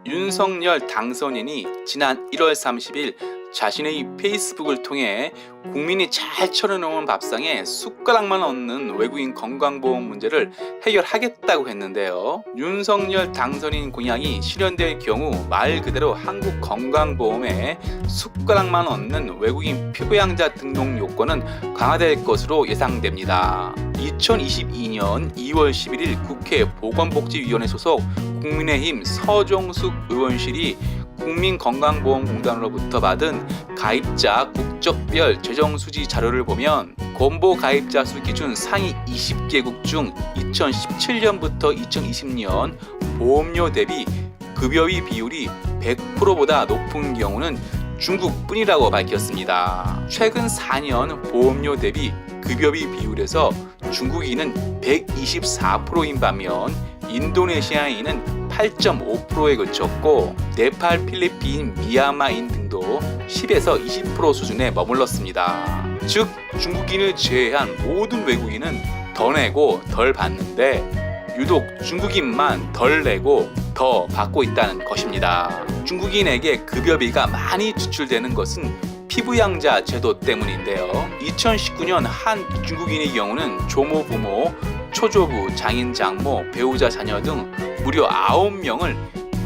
윤석열 당선인이 지난 1월 30일 자신의 페이스북을 통해 국민이 잘 차려놓은 밥상에 숟가락만 얹는 외국인 건강보험 문제를 해결하겠다고 했는데요. 윤석열 당선인 공약이 실현될 경우 말 그대로 한국 건강보험에 숟가락만 얹는 외국인 피부양자 등록 요건은 강화될 것으로 예상됩니다. 2022년 2월 11일 국회 보건복지위원회 소속 국민의힘 서정숙 의원실이 국민건강보험공단으로부터 받은 가입자 국적별 재정수지 자료를 보면 건보 가입자 수 기준 상위 20개국 중 2017년부터 2020년 보험료 대비 급여비 비율이 100%보다 높은 경우는 중국뿐이라고 밝혔습니다. 최근 4년 보험료 대비 급여비 비율에서 중국인은 124%인 반면 인도네시아인은 8.5%에 그쳤고 네팔, 필리핀, 미얀마인 등도 10에서 20% 수준에 머물렀습니다. 즉 중국인을 제외한 모든 외국인은 더 내고 덜 받는데 유독 중국인만 덜 내고 더 받고 있다는 것입니다. 중국인에게 급여비가 많이 지출되는 것은 피부양자 제도 때문인데요. 2019년 한 중국인의 경우는 조모 부모, 초조부, 장인 장모, 배우자 자녀 등 무려 9명을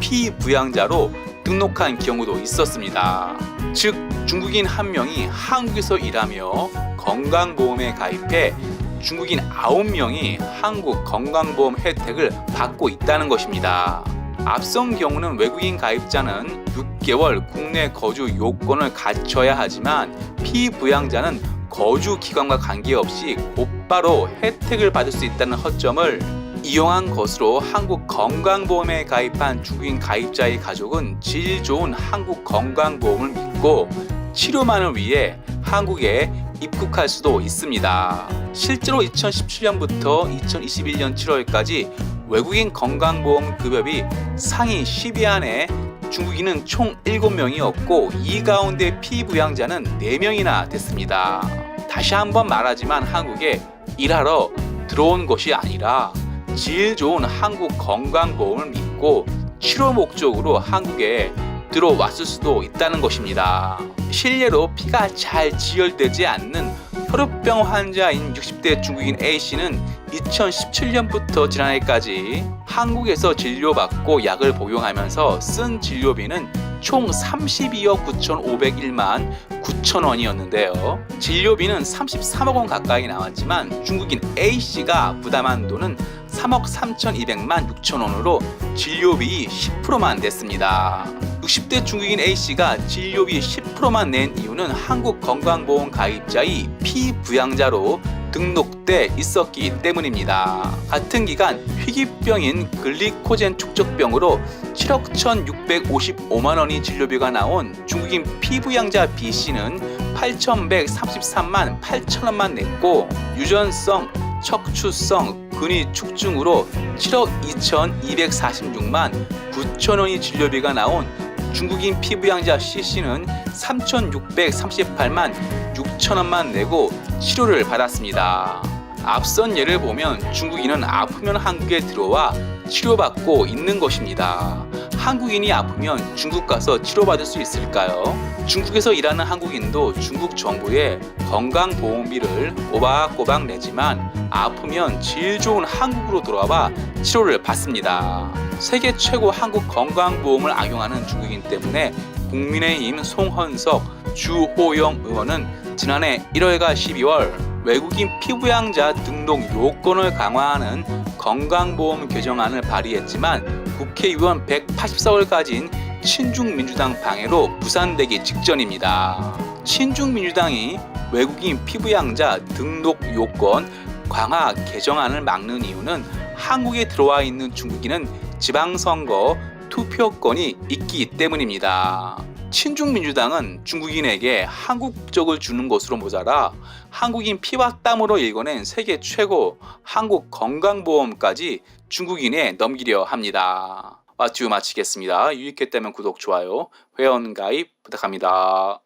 피부양자로 등록한 경우도 있었습니다. 즉 중국인 한 명이 한국에서 일하며 건강보험에 가입해 중국인 9명이 한국 건강보험 혜택을 받고 있다는 것입니다. 앞선 경우는 외국인 가입자는 6개월 국내 거주 요건을 갖춰야 하지만 피부양자는 거주 기간과 관계없이 곧바로 혜택을 받을 수 있다는 허점을 이용한 것으로 한국 건강보험에 가입한 중국인 가입자의 가족은 질 좋은 한국 건강보험을 믿고 치료만을 위해 한국에 입국할 수도 있습니다. 실제로 2017년부터 2021년 7월까지 외국인 건강보험 급여비 상위 10위 안에 중국인은 총 7명이었고 이 가운데 피부양자는 4명이나 됐습니다. 다시 한번 말하지만 한국에 일하러 들어온 것이 아니라 질 좋은 한국 건강보험을 믿고 치료 목적으로 한국에 들어왔을 수도 있다는 것입니다. 실례로 피가 잘 지혈되지 않는 혈우병 환자인 60대 중국인 A씨는 2017년부터 지난해까지 한국에서 진료받고 약을 복용하면서 쓴 진료비는 총 32억 9,501만 9천 원이었는데요. 진료비는 33억 원 가까이 나왔지만 중국인 A씨가 부담한 돈은 3억 3,200만 6천 원으로 진료비 10%만 냈습니다. 60대 중국인 A씨가 진료비 10%만 낸 이유는 한국 건강보험 가입자의 피부양자로 등록돼 있었기 때문입니다. 같은 기간 희귀병인 글리코젠 축적병으로 7억 1,655만 원이 진료비가 나온 중국인 피부양자 B씨는 8,133만 8천 원만 냈고 유전성 척추성 근위 축증으로 7억 2,246만 9천 원이 진료비가 나온 중국인 피부양자 C씨는 3,638만 6천 원만 내고 치료를 받았습니다. 앞선 예를 보면 중국인은 아프면 한국에 들어와 치료받고 있는 것입니다. 한국인이 아프면 중국 가서 치료받을 수 있을까요? 중국에서 일하는 한국인도 중국 정부에 건강보험비를 꼬박꼬박 내지만 아프면 질 좋은 한국으로 돌아와 치료를 받습니다. 세계 최고 한국 건강보험을 악용하는 중국인 때문에 국민의힘 송헌석, 주호영 의원은 지난해 1월과 12월 외국인 피부양자 등록 요건을 강화하는 건강보험 개정안을 발의했지만 국회의원 184월 가진 친중민주당 방해로 무산되기 직전입니다. 친중민주당이 외국인 피부양자 등록 요건 강화 개정안을 막는 이유는 한국에 들어와 있는 중국인은 지방선거 투표권이 있기 때문입니다. 친중민주당은 중국인에게 한국 국적을 주는 것으로 모자라 한국인 피와 땀으로 일궈낸 세계 최고 한국 건강보험까지 중국인에 넘기려 합니다. 마치겠습니다. 유익했다면 구독, 좋아요, 회원 가입 부탁합니다.